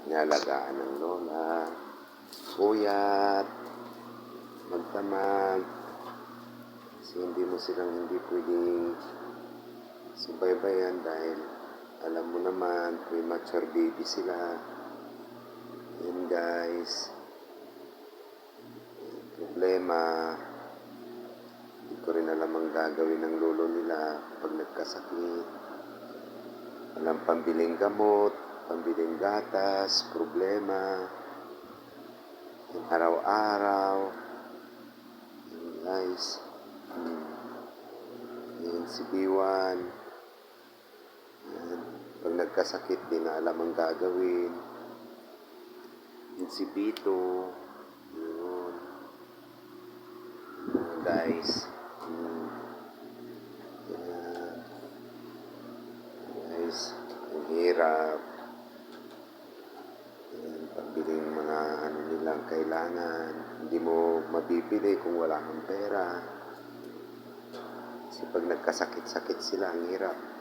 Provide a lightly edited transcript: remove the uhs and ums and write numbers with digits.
Inalagaan ng lola, puyat, magtamag, kasi hindi mo silang hindi pwedeng subaybayan dahil alam mo naman, premature baby sila. Yan guys, problema, hindi ko rin alam ang gagawin ng lolo nila pag nagkasakit. Walang pambiling gamot, pambiling gatas, problema. Yung araw-araw. Yan guys. Yan si B1. Yan. Pag nagkasakit, di na alam ang gagawin. Yan si B2. Yun. Yan guys. Yan. Guys, ang hirap. Yan, pagbiling mga ano nilang kailangan. Hindi mo mabibili kung wala kang pera. Kasi pag nagkasakit-sakit sila, ang hirap.